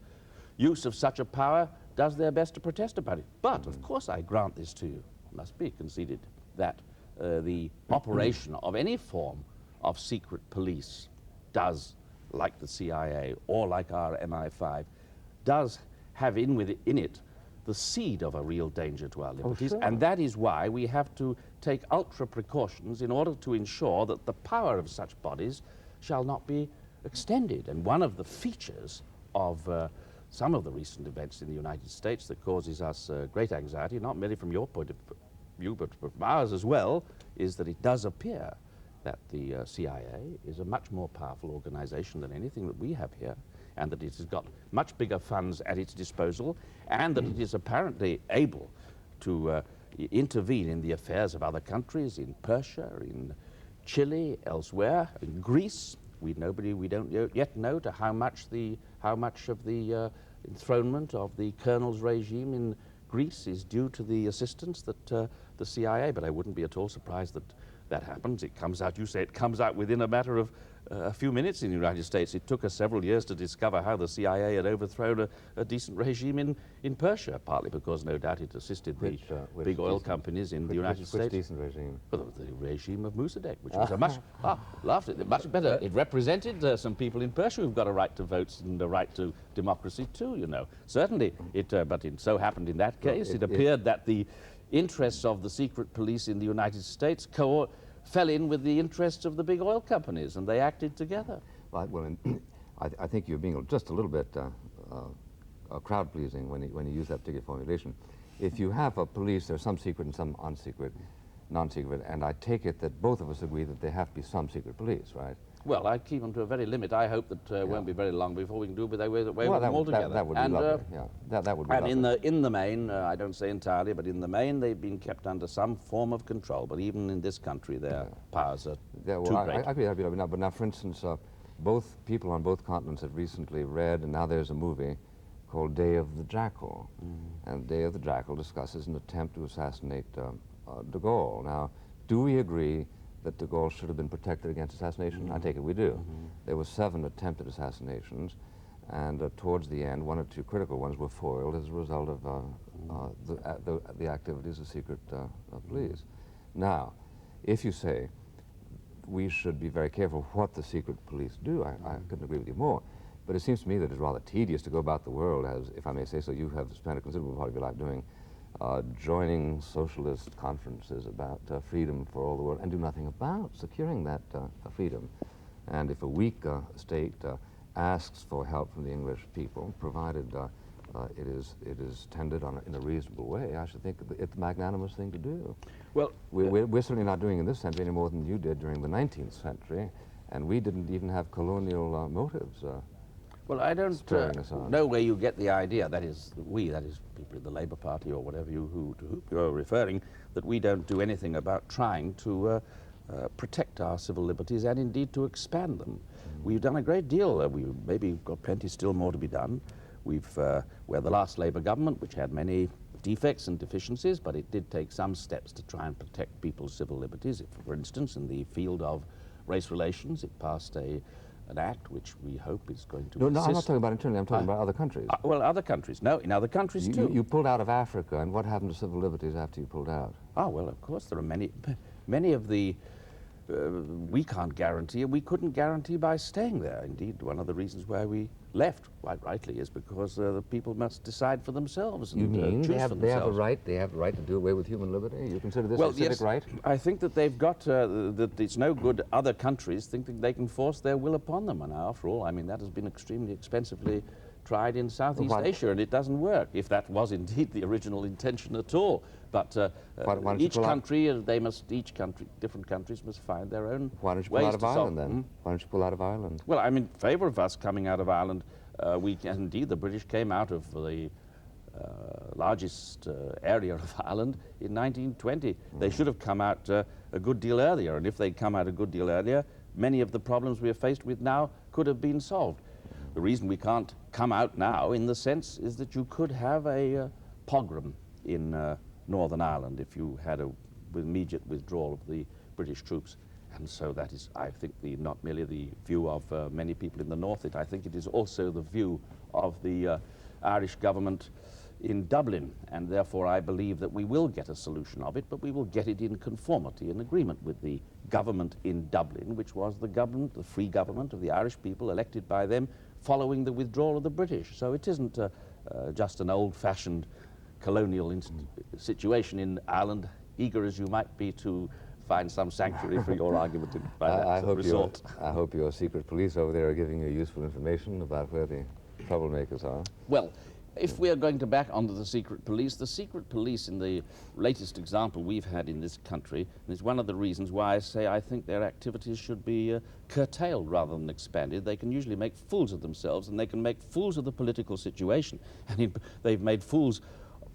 use of such a power, does their best to protest about it. But, of course, I grant this to you, it must be conceded, that the operation of any form of secret police does, like the CIA or like our MI5, does have in it the seed of a real danger to our liberties. Sure. And that is why we have to take ultra precautions in order to ensure that the power of such bodies shall not be extended. And one of the features of some of the recent events in the United States that causes us great anxiety, not merely from your point of view, but from ours as well, is that it does appear that the CIA is a much more powerful organization than anything that we have here, and that it has got much bigger funds at its disposal, and that it is apparently able to intervene in the affairs of other countries, in Persia, in Chile, elsewhere, in Greece. We don't yet know to how much of the enthronement of the colonel's regime in Greece is due to the assistance that the CIA, but I wouldn't be at all surprised that that happens. It comes out, you say it comes out within a matter of a few minutes in the United States. It took us several years to discover how the CIA had overthrown a decent regime in Persia, partly because no doubt it assisted the big oil companies in the United States. Which decent regime? Well, the regime of Mossadegh, which was a much, much better. It represented some people in Persia who've got a right to vote and a right to democracy too, you know. Certainly, but it so happened in that case, it appeared that the interests of the secret police in the United States fell in with the interests of the big oil companies, and they acted together. Well, I think you're being just a little bit crowd-pleasing when you use that particular formulation. If you have a police, there's some secret and some unsecret, non-secret, and I take it that both of us agree that there have to be some secret police, right? Well, I keep them to a very limit. I hope that it won't be very long before we can do away with them altogether. That would be lovely. Yeah, that would be lovely. And in the main, I don't say entirely, but in the main, they've been kept under some form of control. But even in this country, their powers are too great. I agree. But now, for instance, both people on both continents have recently read, and now there's a movie called Day of the Jackal. And Day of the Jackal discusses an attempt to assassinate de Gaulle. Now, do we agree that de Gaulle should have been protected against assassination? I take it we do. There were 7 attempted assassinations, and towards the end, 1 or 2 critical ones were foiled as a result of the activities of secret police. Now, if you say we should be very careful what the secret police do, I couldn't agree with you more. But it seems to me that it's rather tedious to go about the world, as, if I may say so, you have spent a considerable part of your life doing, joining socialist conferences about freedom for all the world and do nothing about securing that freedom. And if a weak state asks for help from the English people, provided it is tended in a reasonable way, I should think it's a magnanimous thing to do. Well, we're certainly not doing in this century any more than you did during the 19th century, and we didn't even have colonial motives. Well, I don't know where you get the idea, that is people in the Labour Party or whatever to whom you're referring, that we don't do anything about trying to protect our civil liberties and indeed to expand them. We've done a great deal. We've maybe got plenty still more to be done. We're the last Labour government, which had many defects and deficiencies, but it did take some steps to try and protect people's civil liberties. For instance, in the field of race relations, it passed a an act which we hope is going to No, I'm not assist. talking about internally, I'm talking about other countries. Well, other countries. No, in other countries too. You pulled out of Africa, and what happened to civil liberties after you pulled out? Oh, well, of course, there are many of the, we can't guarantee, we couldn't guarantee by staying there. Indeed, one of the reasons why we left, quite rightly, is because the people must decide for themselves and You mean choose they for have themselves. they have a right to do away with human liberty? You consider this Well, a civic yes, right? I think that they've got, that it's no good other countries think that they can force their will upon them. And after all, I mean, that has been extremely expensively tried in Southeast Asia, and it doesn't work, if that was indeed the original intention at all. But each country, different countries must find their own Why don't you ways pull out of to solve. Ireland then? Why don't you pull out of Ireland? Well, I'm in favor of us coming out of Ireland. Indeed, the British came out of the largest area of Ireland in 1920. They should have come out a good deal earlier, and if they'd come out a good deal earlier, many of the problems we are faced with now could have been solved. The reason we can't come out now, in the sense, is that you could have a pogrom in Northern Ireland if you had an immediate withdrawal of the British troops. And so that is, I think, not merely the view of many people in the north, I think it is also the view of the Irish government in Dublin, and therefore I believe that we will get a solution of it, but we will get it in conformity and agreement with the government in Dublin, which was the government, the free government of the Irish people elected by them following the withdrawal of the British. So it isn't just an old-fashioned colonial situation in Ireland, eager as you might be to find some sanctuary for your argument by that resort. I hope your secret police over there are giving you useful information about where the troublemakers are. Well, if we are going to back onto the secret police in the latest example we've had in this country is one of the reasons why I say I think their activities should be curtailed rather than expanded. They can usually make fools of themselves, and they can make fools of the political situation. And they've made fools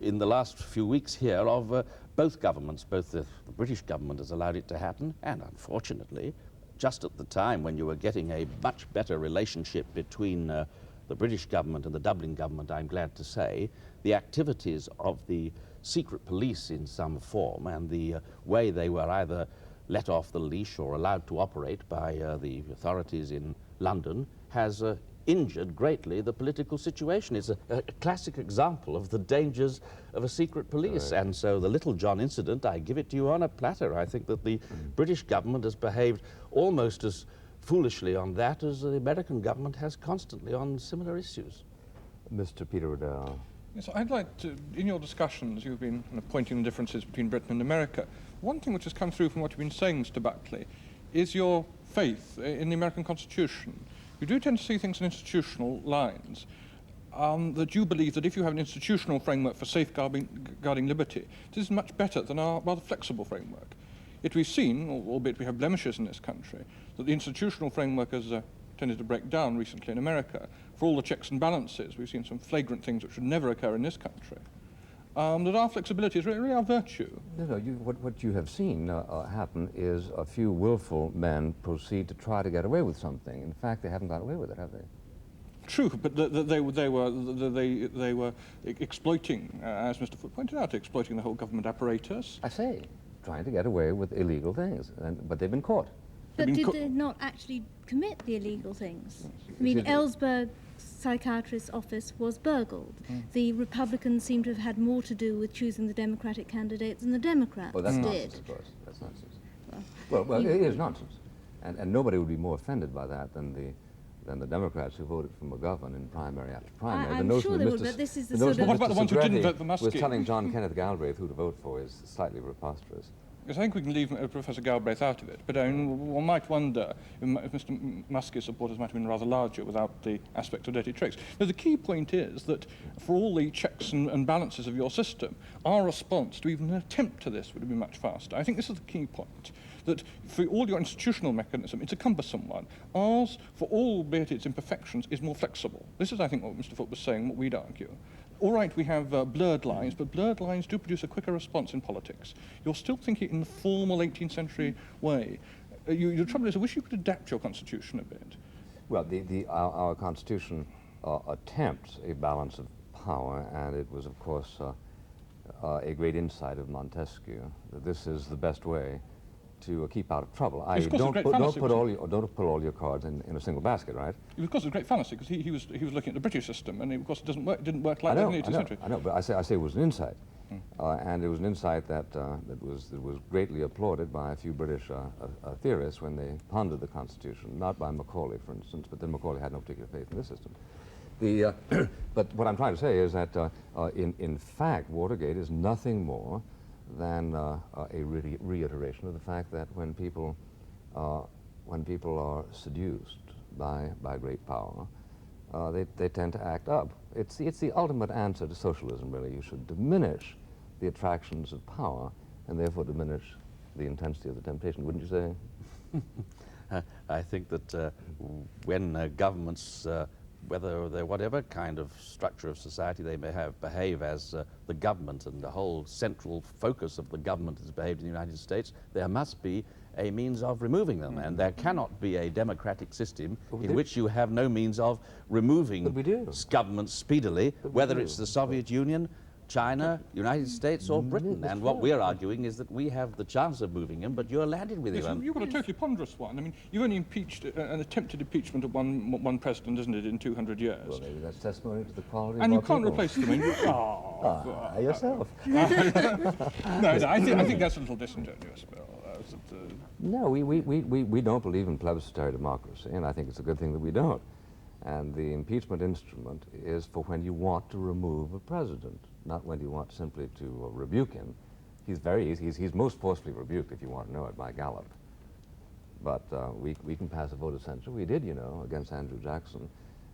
in the last few weeks here of both governments. Both the British government has allowed it to happen, and unfortunately, just at the time when you were getting a much better relationship between the British government and the Dublin government, I'm glad to say, the activities of the secret police in some form and the way they were either let off the leash or allowed to operate by the authorities in London has injured greatly the political situation. It's a classic example of the dangers of a secret police. Right. And so the Little John incident, I give it to you on a platter. I think that the British government has behaved almost as foolishly on that as the American government has constantly on similar issues. Mr. Peter Riddell. Yes, I'd like to, in your discussions, you've been pointing the differences between Britain and America. One thing which has come through from what you've been saying, Mr. Buckley, is your faith in the American Constitution. You do tend to see things in institutional lines, that you believe that if you have an institutional framework for safeguarding liberty, this is much better than our rather flexible framework. Yet we've seen, albeit we have blemishes in this country, that the institutional framework has tended to break down recently in America. For all the checks and balances, we've seen some flagrant things which should never occur in this country. That our flexibility is really our virtue. No, what you have seen happen is a few willful men proceed to try to get away with something. In fact, they haven't got away with it, have they? True, but they were exploiting, as Mr. Foote pointed out, exploiting the whole government apparatus. I say, trying to get away with illegal things, but they've been caught. But did they not actually commit the illegal things? I mean, Ellsberg's psychiatrist's office was burgled. The Republicans seem to have had more to do with choosing the Democratic candidates than the Democrats well, that's did. Nonsense, of course. That's nonsense. Well, it is nonsense. And nobody would be more offended by that than the Democrats who voted for McGovern in primary after primary. I'm sure they would, but this is the sort of... What about the ones who didn't vote for Muskie? Was telling John Kenneth Galbraith who to vote for is slightly preposterous. Yes, I think we can leave Professor Galbraith out of it, but one might wonder if Mr. Muskie's supporters might have been rather larger without the aspect of dirty tricks. Now, the key point is that for all the checks and balances of your system, our response to even an attempt to this would be much faster. I think this is the key point, that for all your institutional mechanism, it's a cumbersome one. Ours, for all, albeit its imperfections, is more flexible. This is, I think, what Mr. Foote was saying, what we'd argue. All right, we have blurred lines, but blurred lines do produce a quicker response in politics. You're still thinking in the formal 18th century way. The trouble is, I wish you could adapt your constitution a bit. Well, our constitution attempts a balance of power, and it was, of course, a great insight of Montesquieu that this is the best way to keep out of trouble. Of course, Don't a great put fallacy, don't put all your cards in a single basket, right? Of course, it's a great fallacy because he was looking at the British system, and of course it didn't work like that in the 18th century. I know, but I say it was an insight, and it was an insight that was greatly applauded by a few British theorists when they pondered the Constitution, not by Macaulay, for instance, but then Macaulay had no particular faith in this system. But what I'm trying to say is that, in fact, Watergate is nothing more than a reiteration of the fact that when people are seduced by great power, they tend to act up. It's the ultimate answer to socialism, really. You should diminish the attractions of power and therefore diminish the intensity of the temptation, wouldn't you say? I think that when governments, whether they're whatever kind of structure of society they may have, behave as the government, and the whole central focus of the government has behaved in the United States, there must be a means of removing them. And there cannot be a democratic system in which you have no means of removing governments speedily, whether it's the Soviet Union, China, United States, or Britain. And what we're arguing is that we have the chance of moving them, but you're landed with Yes, them. you've got a totally ponderous one. I mean, you've only impeached an attempted impeachment of one president, isn't it, in 200 years? Well, maybe that's testimony to the quality of And our you can't people. replace them. Yourself. No, I think that's a little disingenuous, Bill. No, we don't believe in plebiscitary democracy, and I think it's a good thing that we don't. And the impeachment instrument is for when you want to remove a president, not when you want simply to rebuke him. He's most forcefully rebuked, if you want to know it, by Gallup. But we can pass a vote of censure. We did, against Andrew Jackson.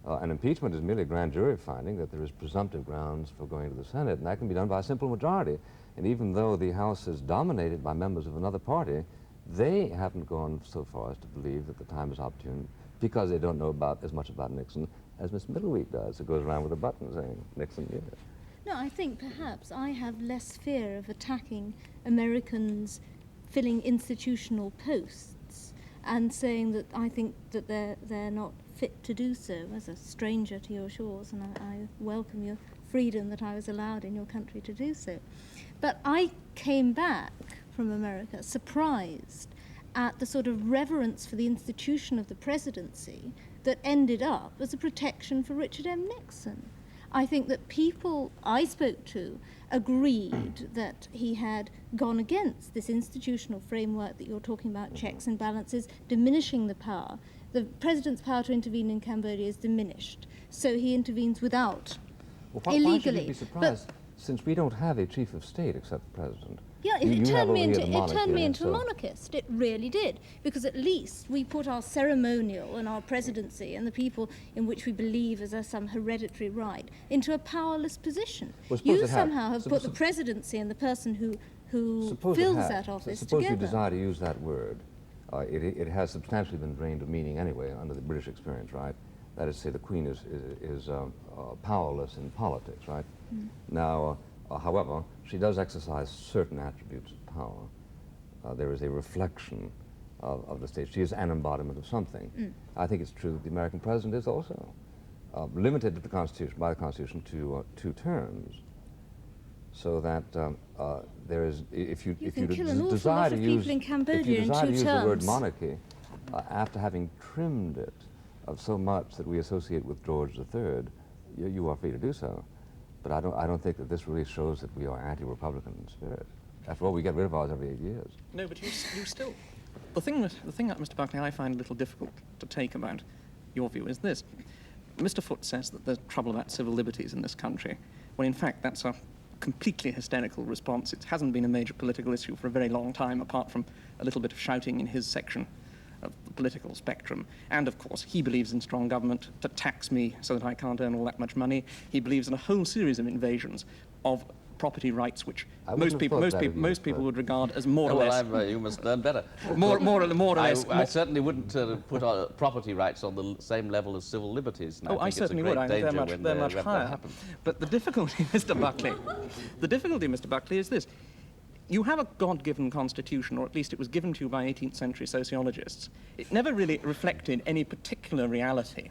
An impeachment is merely a grand jury finding that there is presumptive grounds for going to the Senate, and that can be done by a simple majority. And even though the House is dominated by members of another party, they haven't gone so far as to believe that the time is opportune, because they don't know as much about Nixon as Miss Middleweek does, who goes around with a button saying, Nixon, yes. No, I think perhaps I have less fear of attacking Americans filling institutional posts and saying that I think that they're not fit to do so as a stranger to your shores, and I welcome your freedom that I was allowed in your country to do so. But I came back from America surprised at the sort of reverence for the institution of the presidency that ended up as a protection for Richard M. Nixon. I think that people I spoke to agreed that he had gone against this institutional framework that you're talking about, checks and balances, diminishing the power. The president's power to intervene in Cambodia is diminished, so he intervenes without, illegally. Why should you be surprised, since we don't have a chief of state except the president? Yeah, it turned me into so a monarchist. It really did, because at least we put our ceremonial and our presidency and the people in which we believe as some hereditary right into a powerless position. Well, you somehow have put the presidency and the person who fills that office suppose together. you desire to use that word. It has substantially been drained of meaning anyway under the British experience, right? That is to say, the Queen is powerless in politics, right? Now, however, she does exercise certain attributes of power. There is a reflection of the state. She is an embodiment of something. I think it's true that the American president is also limited to by the Constitution to 2 terms. So that there is, if you desire to use the word monarchy, after having trimmed it of so much that we associate with George III, you are free to do so. But I don't think that this really shows that we are anti-Republican in spirit. After all, we get rid of ours every 8 years. No, but you still... The thing that, Mr. Buckley, I find a little difficult to take about your view is this. Mr. Foote says that there's trouble about civil liberties in this country, when in fact that's a completely hysterical response. It hasn't been a major political issue for a very long time, apart from a little bit of shouting in his section of the political spectrum. And of course, he believes in strong government to tax me so that I can't earn all that much money. He believes in a whole series of invasions of property rights, which most people would regard as more or less. Well, you must learn better. More or less. I certainly wouldn't put property rights on the same level as civil liberties. And I certainly would. I think they're much higher. But the difficulty, Mr. Buckley, is this. You have a God-given constitution, or at least it was given to you by 18th century sociologists. It never really reflected any particular reality.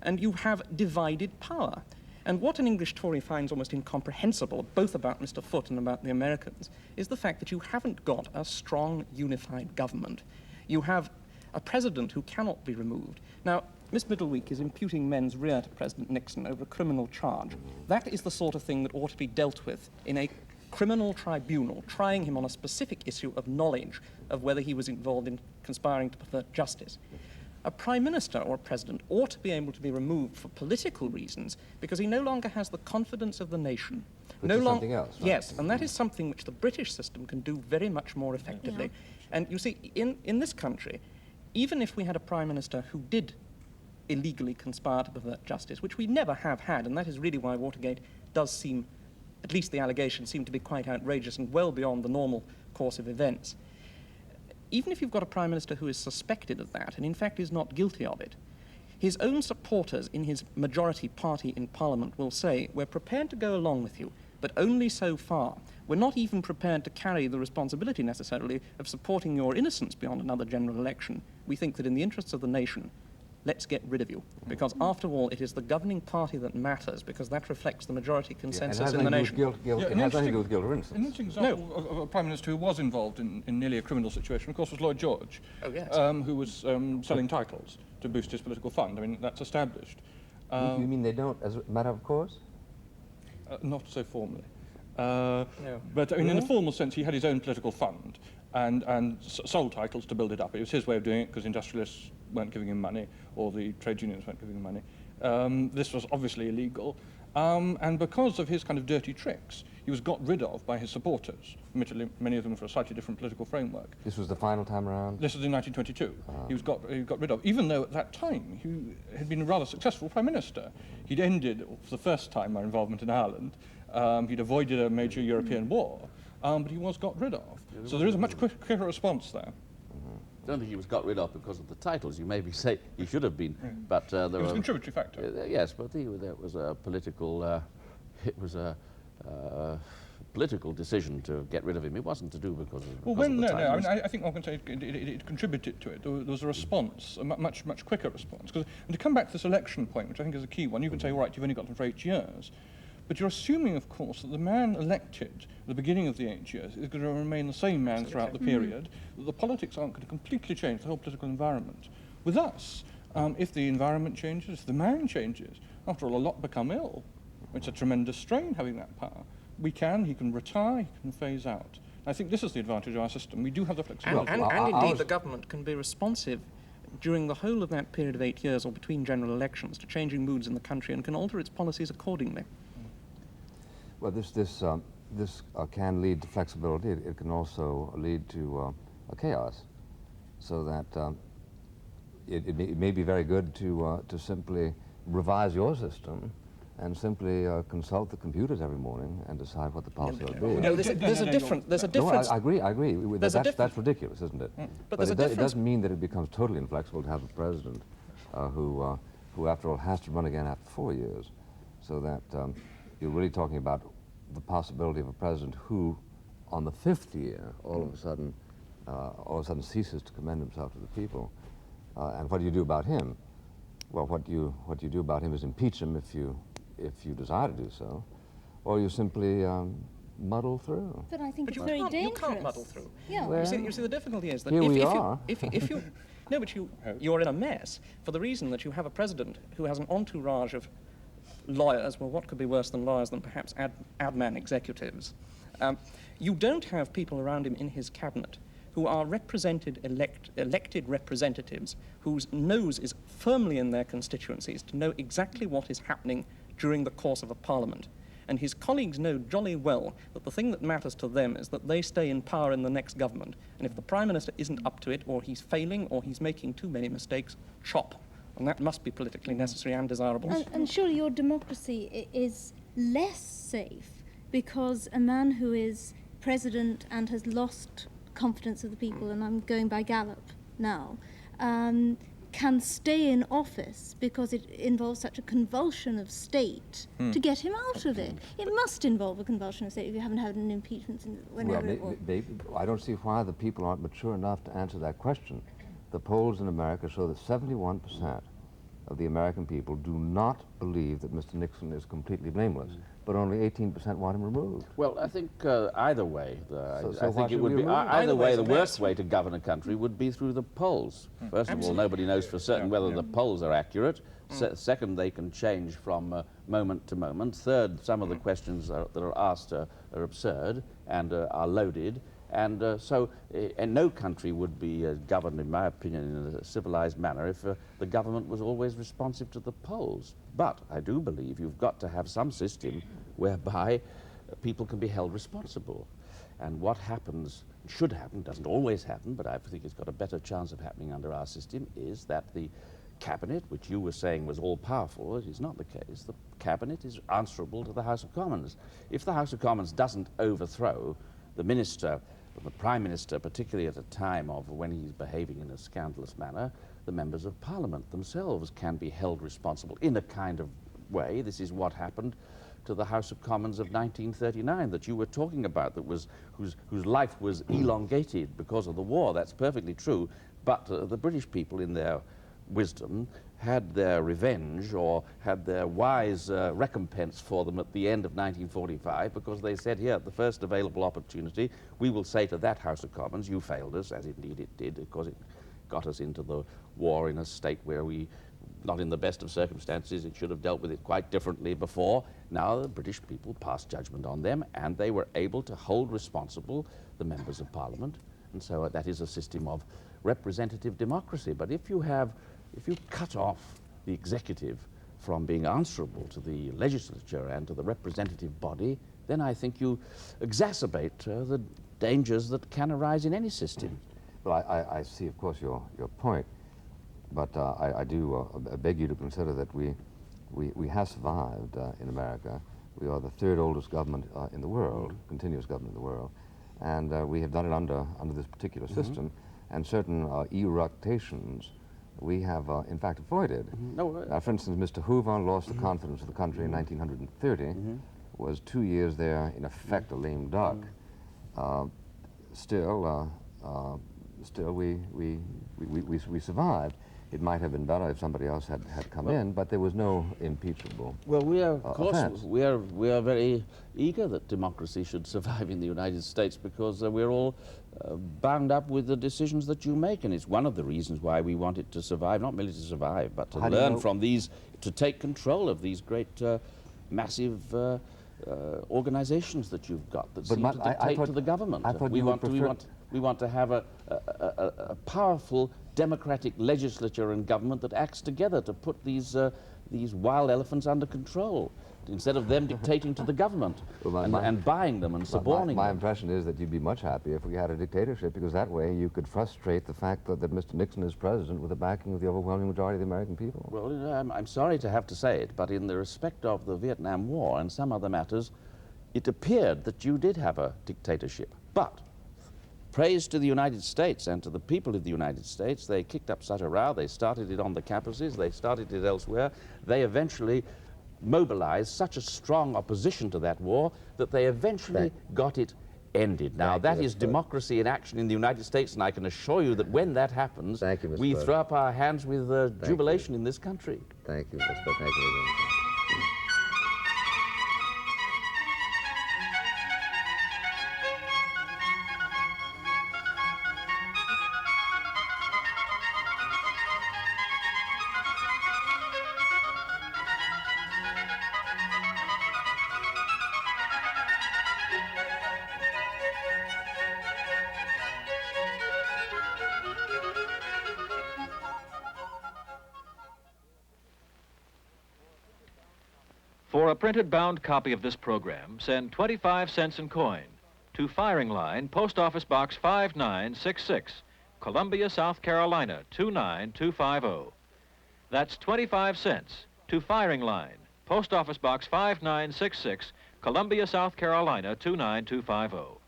And you have divided power. And what an English Tory finds almost incomprehensible, both about Mr. Foote and about the Americans, is the fact that you haven't got a strong, unified government. You have a president who cannot be removed. Now, Miss Middleweek is imputing mens rea to President Nixon over a criminal charge. That is the sort of thing that ought to be dealt with in a criminal tribunal, trying him on a specific issue of knowledge of whether he was involved in conspiring to pervert justice. A prime minister or a president ought to be able to be removed for political reasons because he no longer has the confidence of the nation. Which is something else, right? Yes, and that is something which the British system can do very much more effectively. Yeah. And you see, in this country, even if we had a prime minister who did illegally conspire to pervert justice, which we never have had, and that is really why Watergate does seem, at least the allegations seem to be quite outrageous and well beyond the normal course of events. Even if you've got a prime minister who is suspected of that, and in fact is not guilty of it, his own supporters in his majority party in Parliament will say, we're prepared to go along with you, but only so far. We're not even prepared to carry the responsibility necessarily of supporting your innocence beyond another general election. We think that in the interests of the nation, let's get rid of you. Because after all, it is the governing party that matters, because that reflects the majority consensus in the nation. It has nothing to do with guilt or innocence. An interesting example of a prime minister who was involved in nearly a criminal situation, of course, was Lloyd George, Oh, yes. who was selling titles to boost his political fund. I mean, that's established. You mean they don't, as a matter of course? Not so formally. No. But I mean, in a formal sense, he had his own political fund and sold titles to build it up. It was his way of doing it because industrialists weren't giving him money, or the trade unions weren't giving him money. This was obviously illegal, and because of his kind of dirty tricks, he was got rid of by his supporters, admittedly many of them for a slightly different political framework. This was the final time around? This was in 1922. He got rid of, even though at that time he had been a rather successful prime minister. He'd ended, for the first time, our involvement in Ireland. He'd avoided a major European war, but he was got rid of. So there is a much quicker response there. I don't think he was got rid of because of the titles. You maybe say he should have been, but there It was were a contributory factor. yes, but there was a political. It was a political decision to get rid of him. It wasn't to do because of, Well, because of the I titles. mean, I think one can say it contributed to it. There was a response, a much quicker response. And to come back to this election point, which I think is a key one, you can say, all right, you've only got them for 8 years. But you're assuming, of course, that the man elected at the beginning of the 8 years is going to remain the same man throughout the period, that the politics aren't going to completely change the whole political environment. With us, if the environment changes, if the man changes, after all, a lot become ill. It's a tremendous strain having that power. He can retire, he can phase out. I think this is the advantage of our system. We do have the flexibility. And indeed, the government can be responsive during the whole of that period of 8 years or between general elections to changing moods in the country and can alter its policies accordingly. Well, this can lead to flexibility. It can also lead to a chaos, so that it may be very good to simply revise your system and simply consult the computers every morning and decide what the policy ought to be. No, there's a difference. No, I agree. That's ridiculous, isn't it? But there's a it difference. doesn't mean that it becomes totally inflexible to have a president who, after all, has to run again after 4 years, so that you're really talking about the possibility of a president who, on the 5th year, all of a sudden ceases to commend himself to the people. And what do you do about him? Well, what you do about him is impeach him if you desire to do so, or you simply muddle through. But I think But it's very dangerous. you can't muddle through. Yeah. Well, You see, the difficulty is that here we if are. you no, but you're in a mess for the reason that you have a president who has an entourage of lawyers. Well, what could be worse than lawyers than perhaps admin executives? You don't have people around him in his cabinet who are elected representatives whose nose is firmly in their constituencies to know exactly what is happening during the course of a parliament. And his colleagues know jolly well that the thing that matters to them is that they stay in power in the next government. And if the Prime Minister isn't up to it, or he's failing, or he's making too many mistakes, chop. And that must be politically necessary and desirable. And surely your democracy is less safe because a man who is president and has lost confidence of the people, and I'm going by Gallup now, can stay in office because it involves such a convulsion of state to get him out of it. It must involve a convulsion of state if you haven't had an impeachment whenever it was. I don't see why the people aren't mature enough to answer that question. The polls in America show that 71% of the American people do not believe that Mr. Nixon is completely blameless, but only 18% want him removed. Well, I think either way, So I why think it should would we be remove it? either way. Either The way, worst way to govern a country would be through the polls. First of all, nobody knows for certain whether the polls are accurate. Second, they can change from moment to moment. Third, some of the questions that are asked are absurd and are loaded. And and no country would be governed, in my opinion, in a civilized manner if the government was always responsive to the polls. But I do believe you've got to have some system whereby people can be held responsible. And what happens, should happen, doesn't always happen, but I think it's got a better chance of happening under our system, is that the cabinet, which you were saying was all-powerful, it is not the case. The cabinet is answerable to the House of Commons. If the House of Commons doesn't overthrow the minister, the Prime Minister, particularly at a time of when he's behaving in a scandalous manner, the members of Parliament themselves can be held responsible in a kind of way. This is what happened to the House of Commons of 1939 that you were talking about, that was whose life was elongated because of the war. That's perfectly true, but the British people, in their wisdom, had their revenge or had their wise recompense for them at the end of 1945, because they said, here, at the first available opportunity, we will say to that House of Commons, you failed us, as indeed it did, because it got us into the war in a state where we, not in the best of circumstances, it should have dealt with it quite differently before. Now the British people passed judgment on them, and they were able to hold responsible the members of Parliament, and so that is a system of representative democracy. But if you cut off the executive from being answerable to the legislature and to the representative body, then I think you exacerbate the dangers that can arise in any system. Well, I see, of course, your point, but I do beg you to consider that we have survived in America. We are the third oldest government in the world, continuous government in the world, and we have done it under this particular system, and certain eructations we have, in fact, avoided. For instance, Mr. Hoover lost the confidence of the country in 1930, was 2 years there, in effect, a lame duck. Still, we survived. It might have been better if somebody else had come in, but there was no impeachable Well, we are, of course, offense. we are very eager that democracy should survive in the United States, because we're all bound up with the decisions that you make, and it's one of the reasons why we want it to survive, not merely to survive, but to learn from these, to take control of these great, massive organizations that you've got that seem to dictate to the government. We want to have a powerful democratic legislature and government that acts together to put these wild elephants under control, instead of them dictating to the government and buying them and suborning them. My impression is that you'd be much happier if we had a dictatorship, because that way you could frustrate the fact that Mr. Nixon is president with the backing of the overwhelming majority of the American people. Well, I'm sorry to have to say it, but in the respect of the Vietnam War and some other matters, it appeared that you did have a dictatorship. But praise to the United States and to the people of the United States. They kicked up such a row. They started it on the campuses. They started it elsewhere. They eventually mobilized such a strong opposition to that war that they eventually got it ended. Now, that is democracy in action in the United States, and I can assure you that when that happens, we throw up our hands with jubilation in this country. Thank you, Mr. Thank you very much. For a printed bound copy of this program, send 25 cents in coin to Firing Line, Post Office Box 5966, Columbia, South Carolina 29250. That's 25 cents to Firing Line, Post Office Box 5966, Columbia, South Carolina 29250.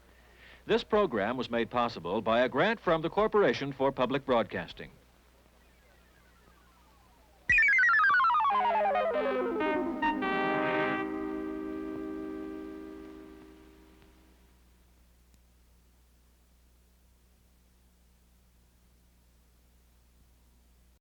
This program was made possible by a grant from the Corporation for Public Broadcasting.